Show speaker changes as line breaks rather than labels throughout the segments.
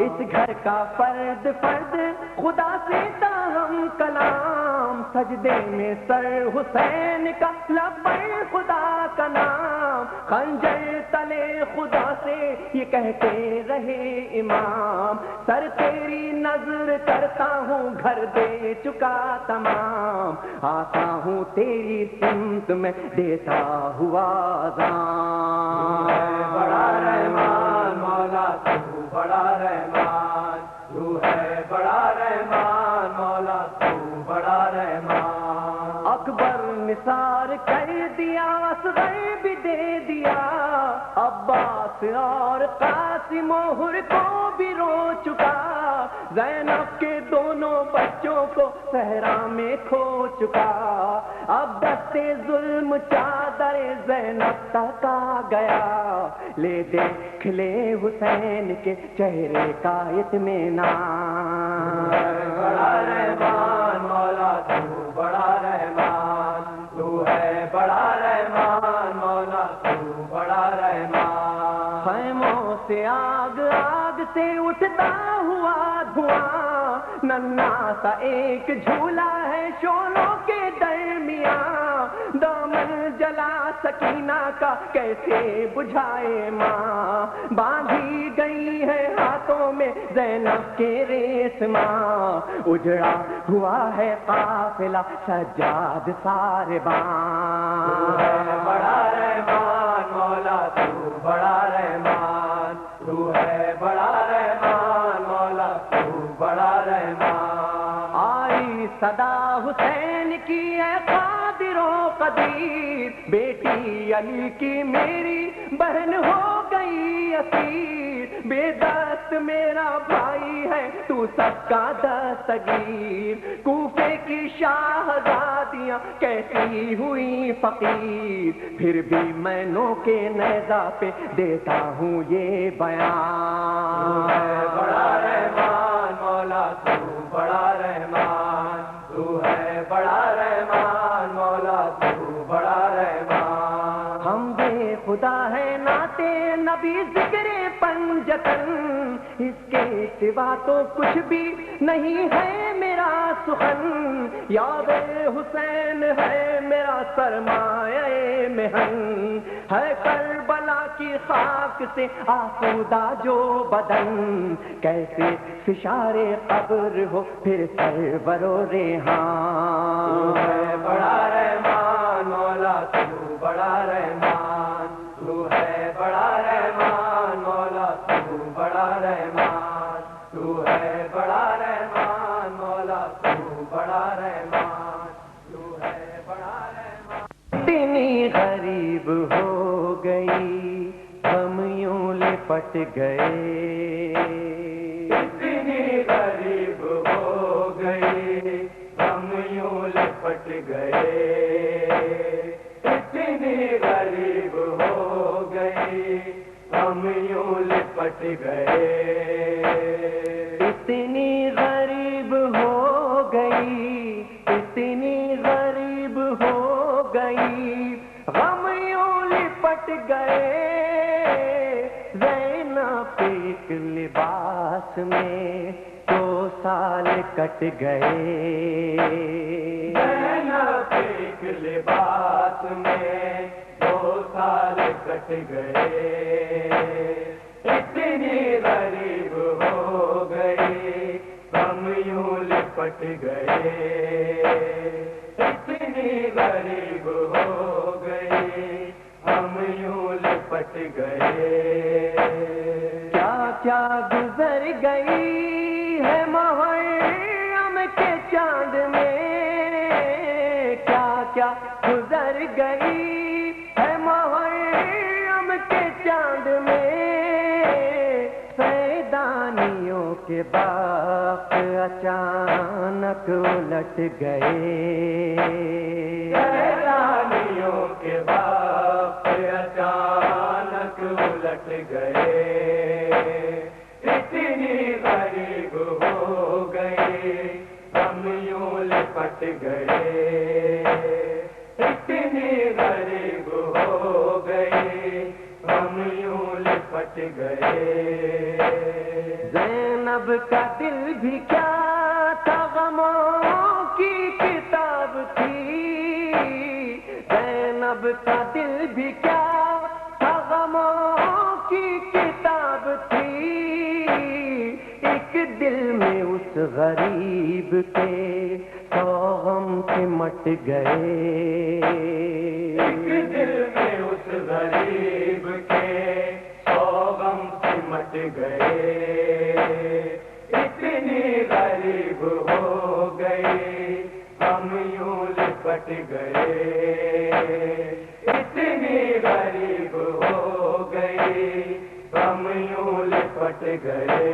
اس گھر کا فرد فرد خدا سے تاہم کلام، سجدے میں سر حسین کا لب پر خدا کا نام، خنجر تلے خدا سے یہ کہتے رہے امام، سر تیری نظر کرتا ہوں گھر دے چکا تمام، آتا ہوں تیری سمت میں دیتا ہوا اذان۔
بڑا رحمان مولا تو بڑا رحمان، تو ہے بڑا رحمان مولا تو بڑا رحمان۔
اکبر نثار کر دیا، اصغر بھی دے دیا، عباس اور قاسم و حر کو بھی رو چکا، زینب کے دونوں بچوں کو صحرا میں کھو چکا، اب دستے ظلم چادر زینب تک آ گیا، لے دیکھ لے حسین کے چہرے کا اطمینان۔
بڑا رحمان مولا تو بڑا رحمان، تو ہے بڑا رحمان مولا تو بڑا رحمان۔
خیموں سے آگ آگ سے اٹھتا ہوا دھواں، ننھا سا ایک جھولا ہے شولوں کے درمیان، دامن جلا سکینہ کا کیسے بجھائے ماں، باندھی گئی ہے ہاتھوں میں زینب کے ریسماں، اجڑا ہوا ہے قافلہ سجاد سارباں۔
تو ہے بڑا رحمان مولا تو بڑا رحمان، تو ہے بڑا رحمان مولا تو بڑا رحمان۔
آئی صدا حسین کی اے قادر و قدیر، بیٹی علی کی میری بہن ہو گئی اسیر، بے دست میرا بھائی ہے تو سب کا دستگیر، کوفے کی شاہزادیاں کیسی ہوئی فقیر، پھر بھی میں نو کے نیزہ پہ دیتا ہوں یہ بیان۔
بڑا رحمان مولا تو بڑا رحمان، تو ہے بڑا رحمان مولا تو بڑا رحمان۔
ہم بے خدا ہے ناتے نبی ذکر پنجتن، اس کے سوا تو کچھ بھی نہیں ہے میرا سخن، یاد حسین ہے میرا سرمایہ مہن، ہے کربلا کی خاک سے آسودہ جو بدن، کیسے فشار قبر ہو پھر سرور و ریحان۔
تو ہے بڑا رحمان مولا تو بڑا رحمان، تو ہے بڑا رحمان مولا تو بڑا رحمان، تو ہے بڑا رحمان مولا تو بڑا رحمان، تو ہے بڑا رحمان۔
اتنی غریب ہو گئی ہم یوں لپٹ گئے،
اتنی غریب ہو گئی ہم یوں لپٹ گئے، اتنی غریب ہو گئی ہم یوں لپٹ گئے،
اتنی غریب ہو گئی، اتنی غریب ہو گئی غم یوں لپٹ گئے، زینب ایک لباس میں 2 سال کٹ گئے،
زینب ایک لباس میں 2 سال کٹ گئے، اتنی غریب ہو گئی ہم یوں لپٹ گئے، اتنی غریب ہو گئی ہم یوں لپٹ گئے،
کیا کیا گزر گئی ہے محرم کے چاند میں، کیا کیا گزر گئی ہے محرم کے چاند میں، سیدانیوں کے باغ اچانک الٹ گئے،
سیدانیوں کے باغ اچانک الٹ گئے، اتنی غریب ہو گئی ہم یوں لپٹ گئے، اتنی غریب ہو گئی ہم یوں لپٹ گئے،
زینب کا دل بھی کیا تھا غموں کی کتاب تھی، زینب کا دل بھی کیا تھا غموں کی کتاب تھی، ایک دل میں اس غریب کے سو غم سمٹ گئے،
ایک دل میں اس غریب کے سو غم سمٹ گئے، اتنی غریب ہو گئی ہم یوں لپٹ گئے، اتنی غریب ہو گئی ہم یوں لپٹ گئے،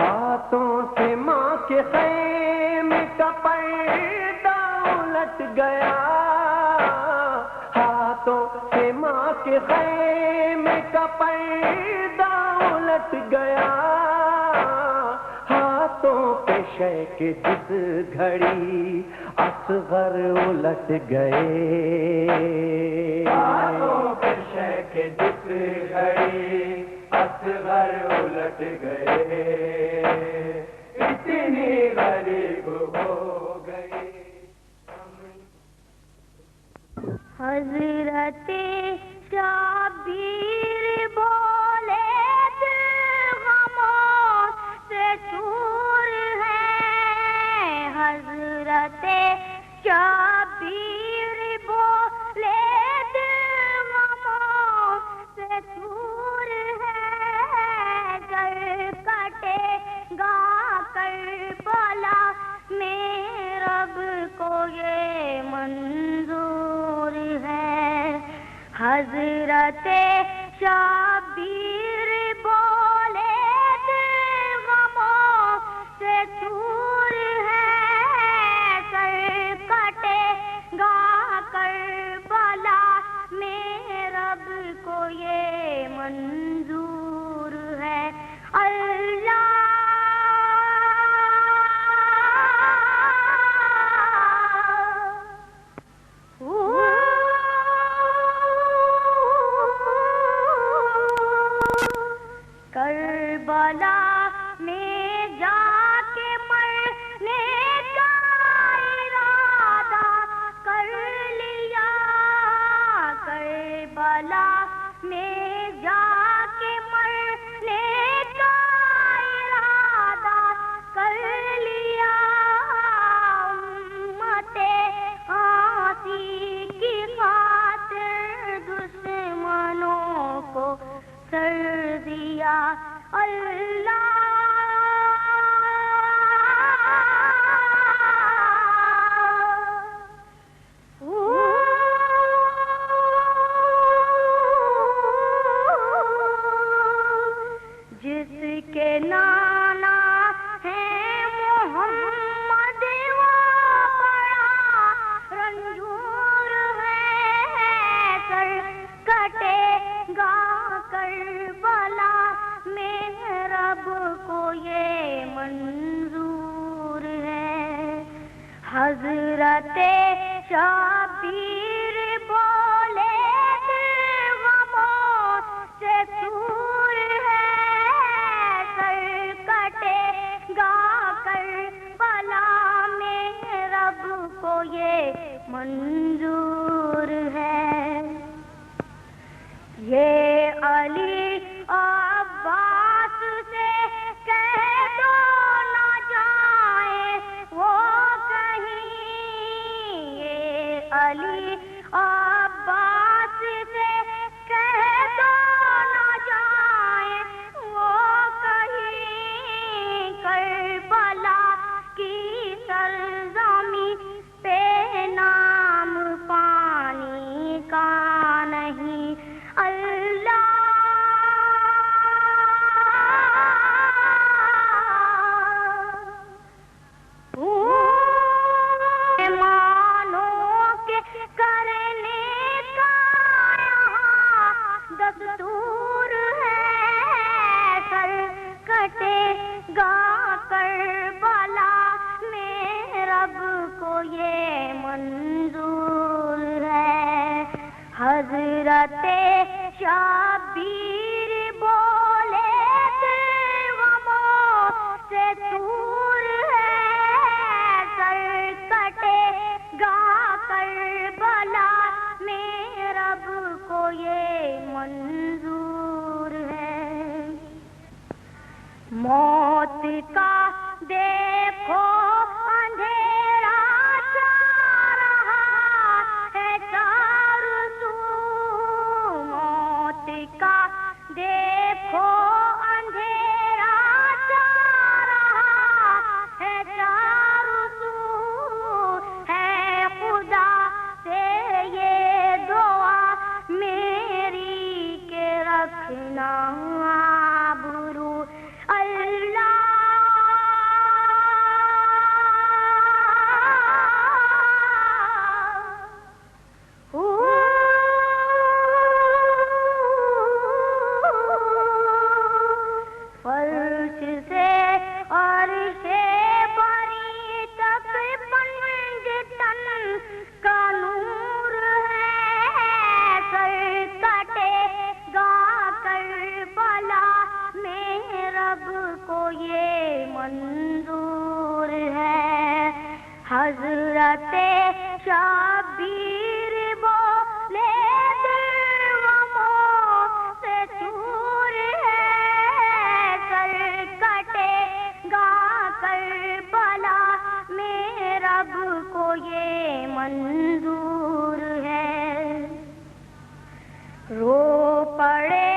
ہاتھوں سے ماں کے خیمے کا پردہ الٹ گیا، ہاتھوں سے ماں کے خیمے کا پردہ الٹ گیا، ہاتھوں پہ شے کے جس گھڑی اصغر الٹ گئے،
ہاتھوں پہ شے کے جس گھڑی اصغر الٹ گئے، اتنی غریب ہو گئی۔
حضرت شبیر بولے دل غموں سے دور ہے، حضرت شبیر بولے دل غموں سے دور ہے، گر کٹے گا کربلا میں رب کو یہ منظور ہے، حضرت شبیر بولے دل غموں سے دور ہے، گر کٹے گا کربلا میں رب کو یہ منظور ہے، اللہ کربلا میں جا کے مرنے کا ارادہ کر لیا، کربلا میں جا کے مرنے کا ارادہ کر لیا، امت عاصی کی خاطر دشمنوں کو سر دیا، اللہ جس کے نانا ہے محمد وہ بڑا رنجور ہے، سر کٹے گا کربلا میں رب کو یہ منظور ہے، حضرت شبیر بولے دل غموں سے دور ہے، سر کٹے گا کربلا میں رب کو یہ منظور ہے، یہ علی عباس سے کہہ دو نہ جائے وہ کہیں، یہ علی عباس سے کہہ دو نہ جائے وہ کہیں، کربلا کی سرزمین پہ نام پانی کا نہیں، اللہ دستور ہے، سر کٹے گا کربلا میں رب کو یہ منظور ہے، حضرت شبیر بولے دل غموں موت کا دیکھو اندھیرا چھا رہا ہے چاروں سو، موت کا دیکھو اندھیرا چھا رہا ہے چاروں سو، ہے خدا سے یہ دعا میری کہ رکھنا آبرو اللہ فرش سے عرش بری تک 5 ٹن کا نور ہے، سر کٹے گا کربلا میں رب کو یہ منظور ہے، حضرت شبیر بولے دل غموں سے چور ہے، سر کٹے گا کربلا میں رب کو یہ منظور ہے، رو پڑے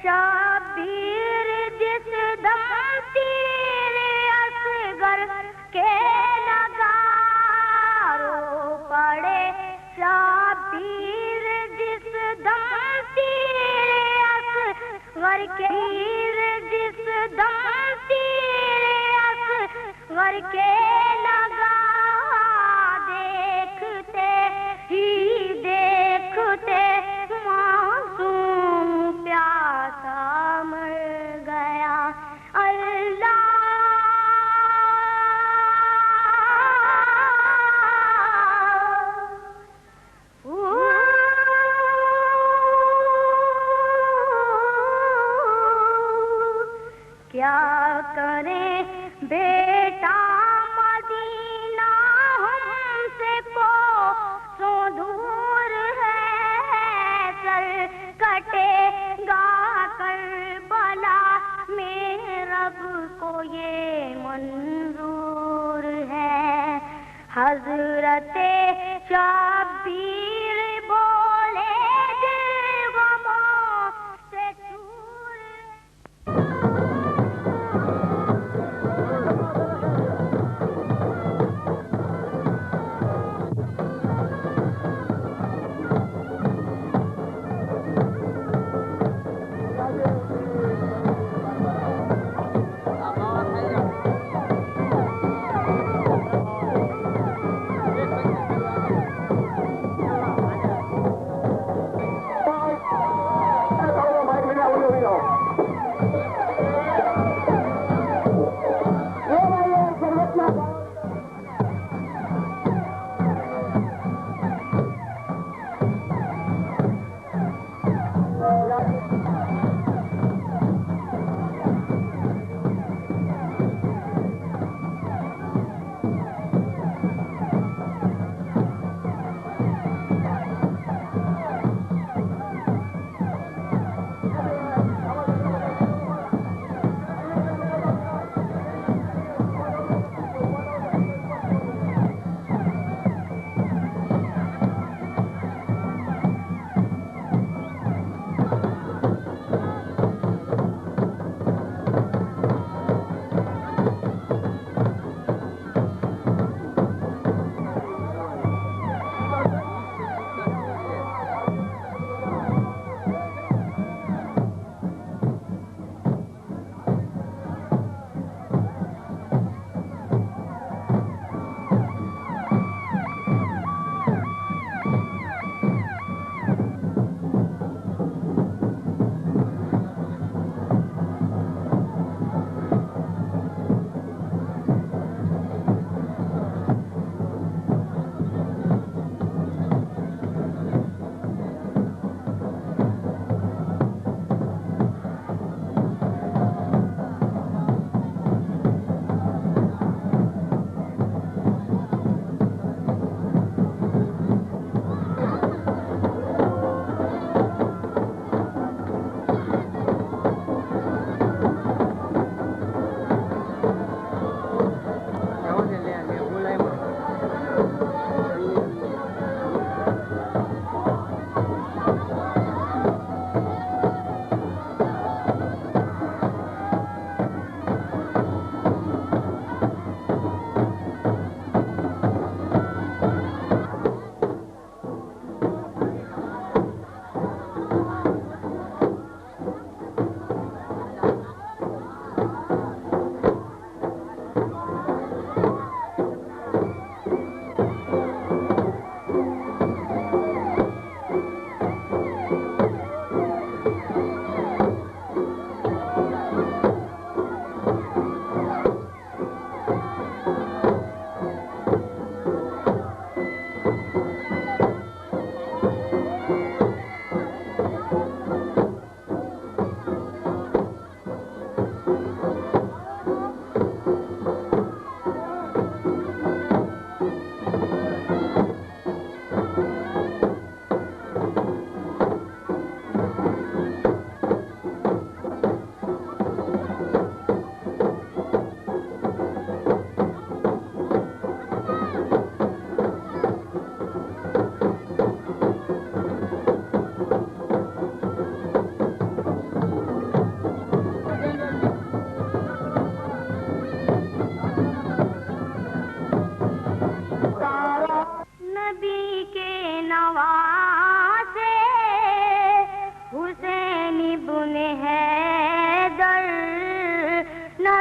شبیر جس دم تیر اصغر کے لگا، رو پڑے شبیر جس دم تیر اصغر کے، جس دم تیر اصغر کے لگا، دیکھتے ہی دیکھتے معصوم پیاسا مر گیا، اللہ کیا کریں بیٹا مدینہ ہم سے کوسوں دور ہے، سر کٹے گا کربلا میں رب کو یہ منظور ہے، حضرت شبیر بولے دل غموں سے چور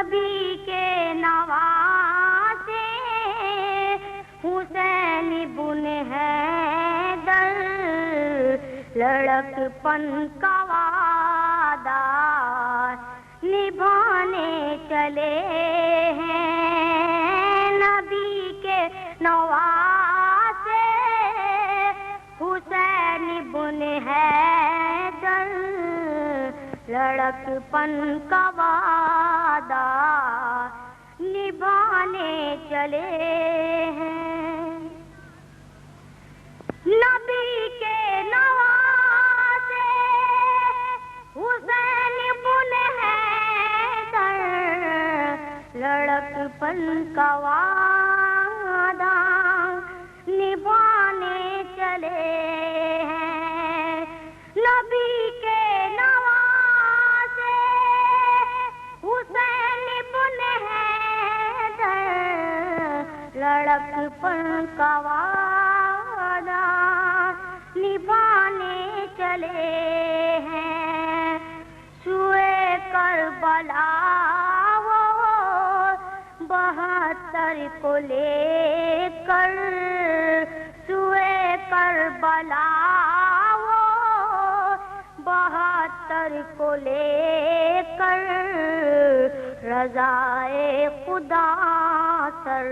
نبی کے نواسے حسین بن حیدر لڑک پن کا وعدہ نبھانے چلے ہیں نبی کے نواسے حسین بن حیدر لڑک پن کا وعدہ نبھانے چلے ہیں نبی کے نواسے حسین بن حیدر لڑک پن کا وعدہ نبھانے چلے ہیں نبی کے نواسے حسین بن حیدر لڑک پن کا وعدہ نبھانے چلے ہیں سوئے کربلا وہ 72 کو لے کر سوئے کربلا وہ 72 کو لے کر رضائے خدا سر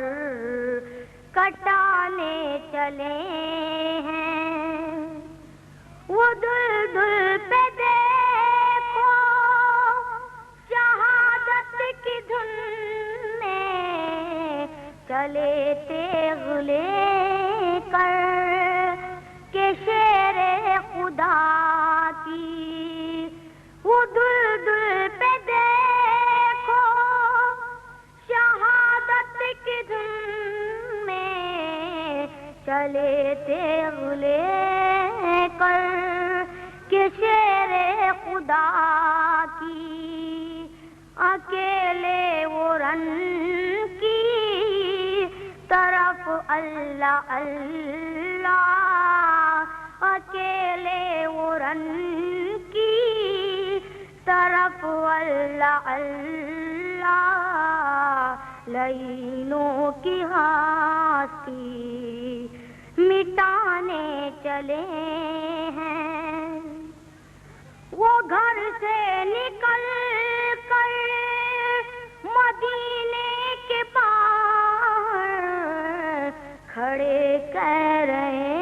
کٹانے چلے ہیں وہ دل پہ دیکھو شہادت کی دھن میں چلے تیغ لے کر کہ شیر خدا کی وہ دل پہ دیکھو شہادت کی دھن میں چلے تیغ لے کر کہ شیر خدا کی اکیلے وہ رن کی طرف اللہ اللہ اکیلے وہ رن کی طرف اللہ اللہ لعینوں کی ہستی مٹانے چلے ہیں وہ گھر سے نکل کر مدینے کے باہر کھڑے کہہ رہے ہیں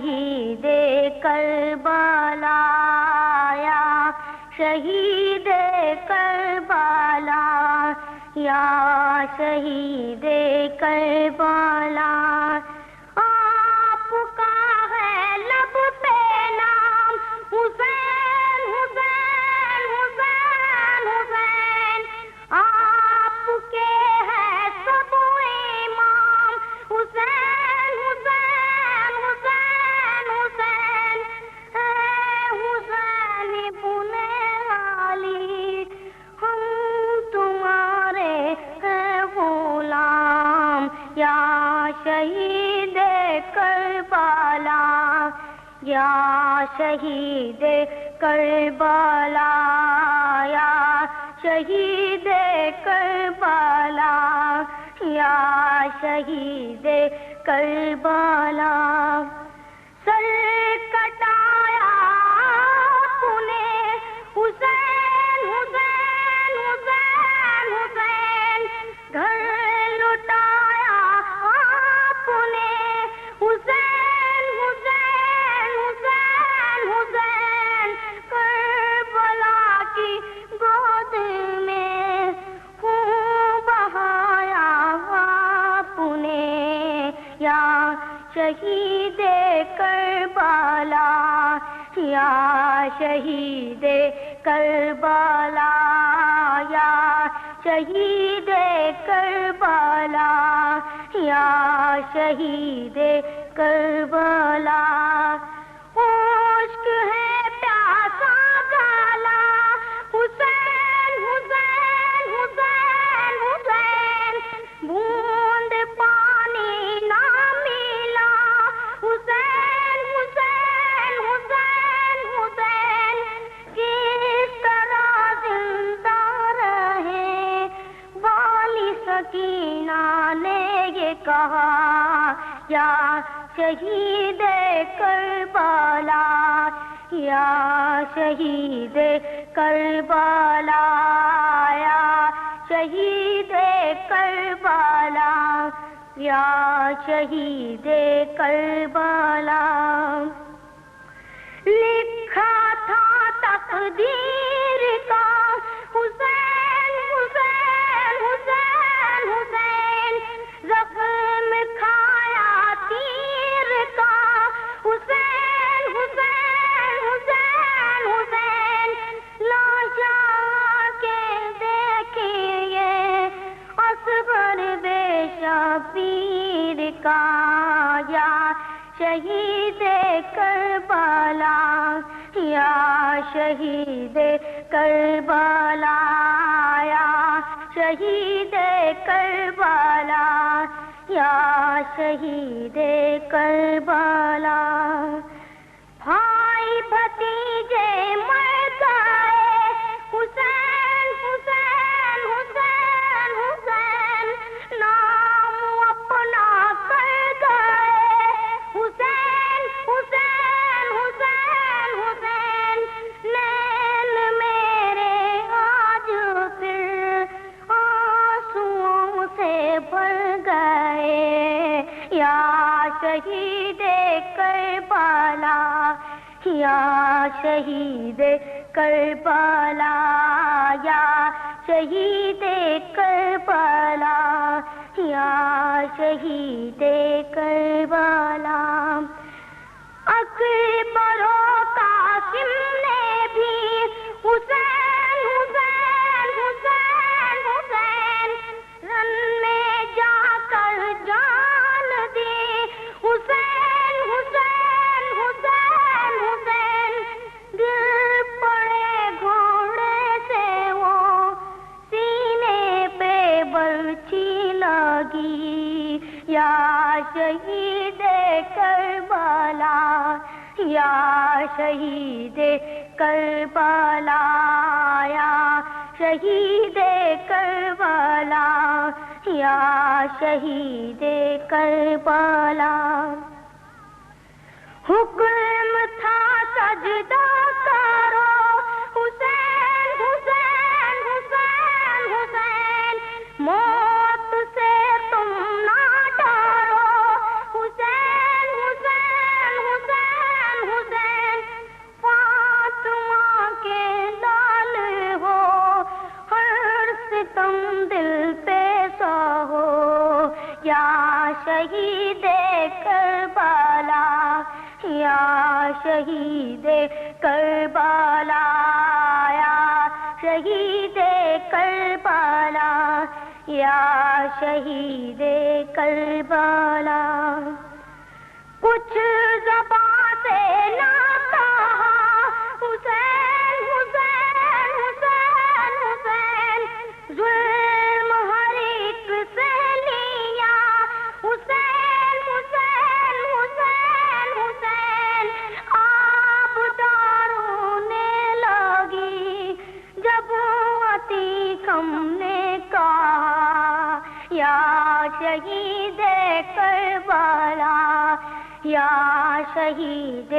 شہید کربلا یا شہید کربلا یا شہید کربلا آپ کا ہے لب پہ نام حسین حسین حسین حسین آپ کے ہے سب امام حسین حسین حسین حسین اے حسین ابن علی ہم تمہارے ہیں غلام یا شہید کربلا یا شہید کربلا یا شہید کربلا یا شہید کربلا سر کٹایا آپ نے حسین حسین حسین حسین گھر لٹایا آپ نے حسین حسین حسین حسین کربلا کی گود میں خون بہایا آپ نے یا شہید کربلا یا شہید کربلا یا شہید کربلا یا شہید کربلا خشک ہے پیاسا گالا حسین حسین حسین حسین بوند پانی نہ ملا حسین حسین حسین حسین کس طرح زندہ رہے والی سکینہ نے یہ کہا یا شہید کربلا یا شہید کربلا یا شہید کربلا یا شہید کربلا لکھا تھا تقدیر کا حسین حسین حسین حسین زخم کھایا تیر کا حسین حسین حسین حسین لاشا کے دیکھیے اصغر بے شبیر کا یا شہید کربلا یا شہید کربلا یا شہید کربلا یا شہید کربلا بھائی بھتیجے مر گئے حسین حسین حسین حسین نام اپنا کر گئے حسین حسین حسین حسین نین میرے آج پھر آنسوؤں سے بھر گئے یا شہید کربلا یا شہید کربلا یا شہید کربلا یا شہید کربلا اکبر و قاسم نے بھی حسین حسین حسین حسین رن میں جا کر جان دی حسین حسین حسین حسین گر پڑے گھوڑے سے وہ سینے پہ برچھی لگی یا شہید کربلا یا شہید کربلا یا شہید کربلا یا شہید کربلا حکم تھا سجدہ کرو حسین حسین حسین حسین موت سے تم نہ ڈرو حسین حسین حسین شہید کربلا یا شہید کربلا یا شہید کربلا یا شہید کربلا کچھ زبان سے نہ کہا حسین حسین حسین حسین ظلم ہر ایک سے لیا حسین حسین حسین حسین آب دارونے لگی جب عتیق ہم نے کہا یا شہید کربلا یا شہید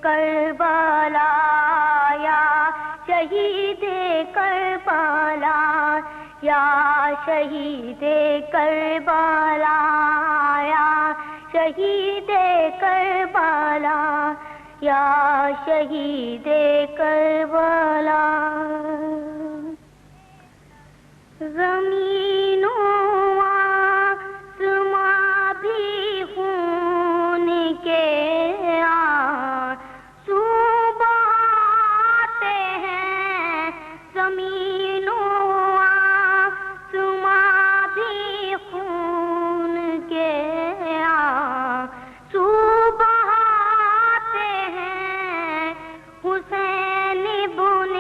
کربلا یا شہید کربلا یا شہید کربلا یا شہید کربلا یا شہید کربلا زمین و آسماں بھی خون کے آنسو بہاتے ہیں زمین و آسماں بھی خون کے آنسو بہاتے ہیں حسین ابن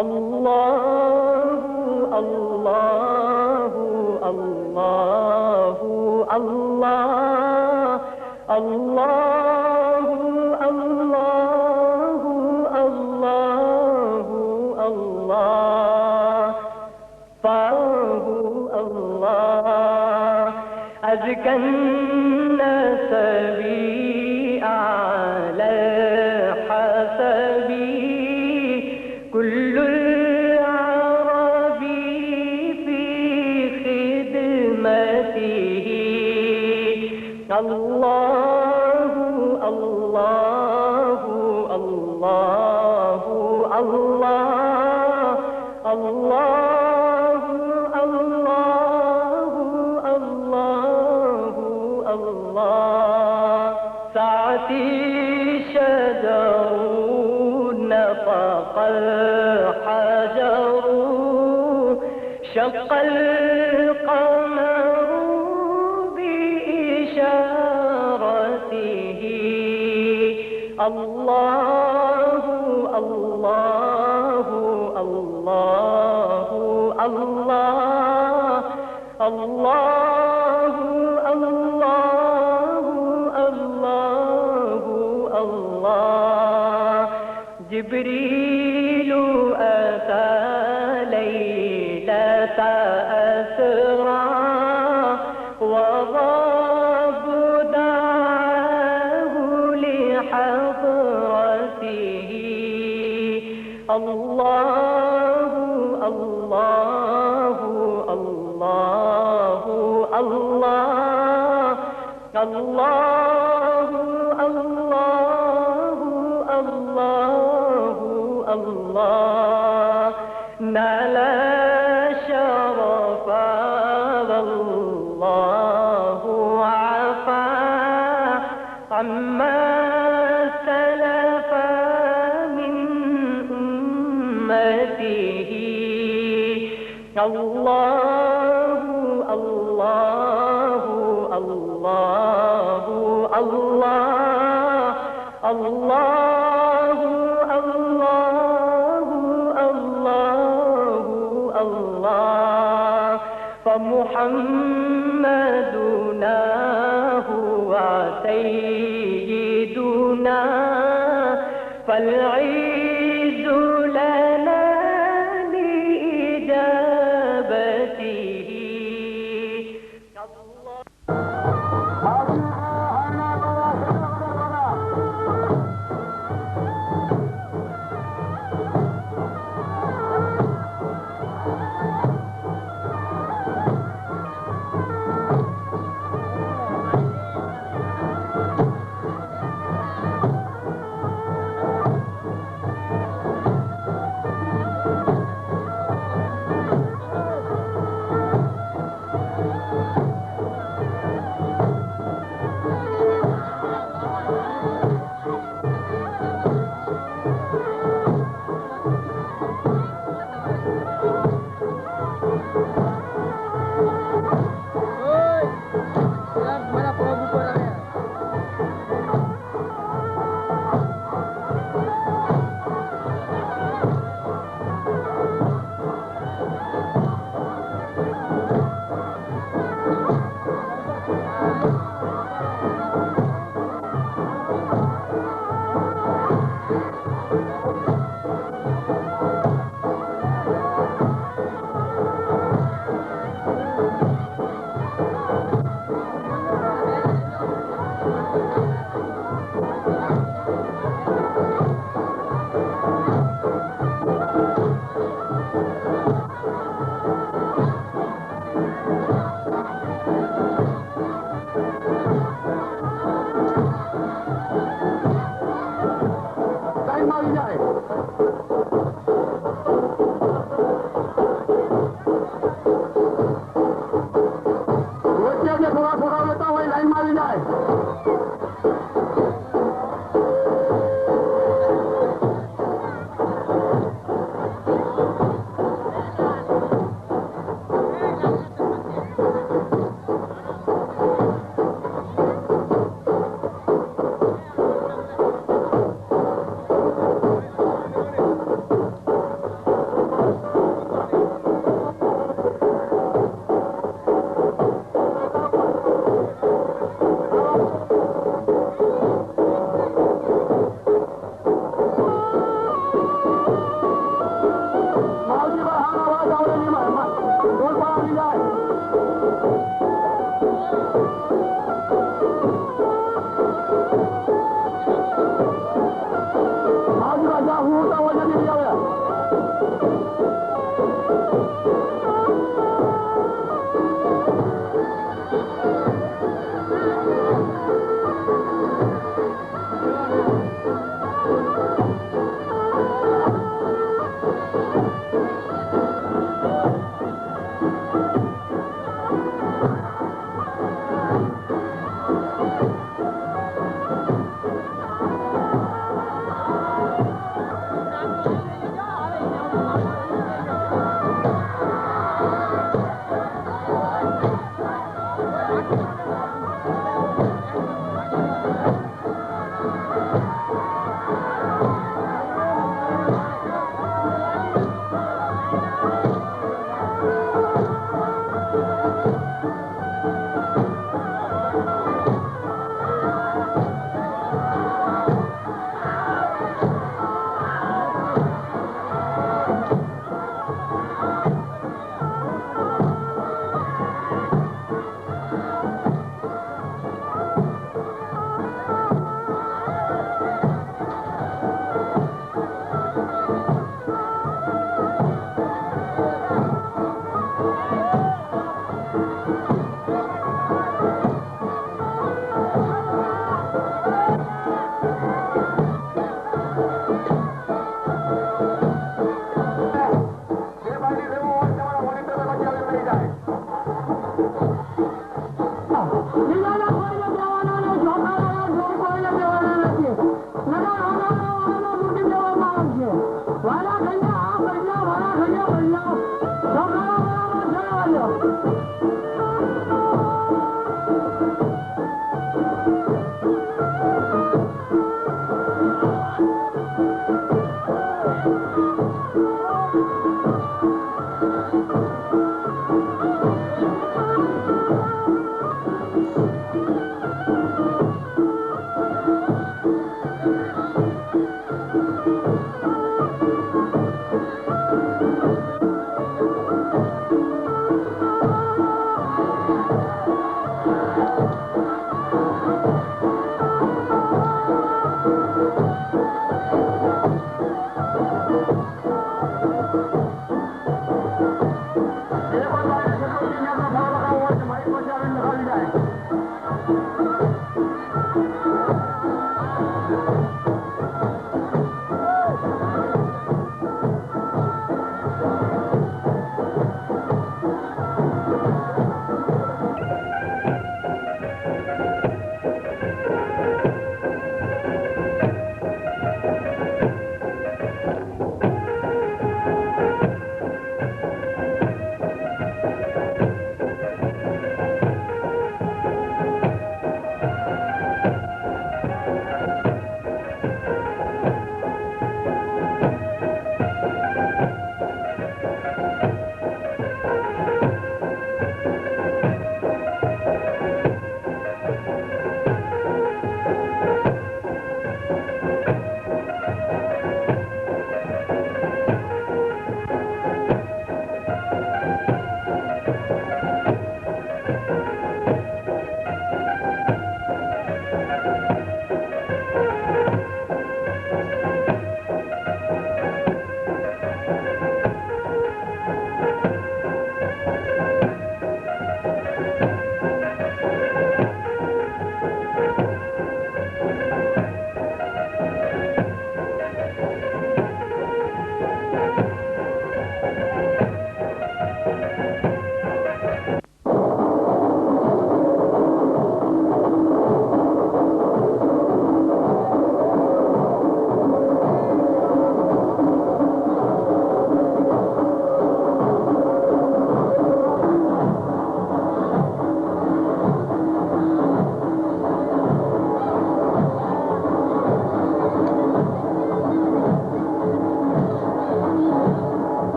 اللہ اللہ اللہ اللہ اللہ اللہ اللہ اللہ فاہ اللہ ازکى النسبی علی حسبی كل العربي في خدمته الله الله الله الله الله الله الله الله ساعتي شجر نطق الحجر شق القمر بإشارته الله الله الله الله الله الله الله الله جبريل أتى ليلة أسرى وضاب دعاه لحضرته الله الله الله الله الله الله الله الله نال شرف والله عفا عما سلف من أمته الله الله الله الله الله الله الله الله فمحمدنا هو سيدنا فالعز لنا لإجابته
تھوڑا تھوڑا لیتا ہوں، لائن ماری جائے.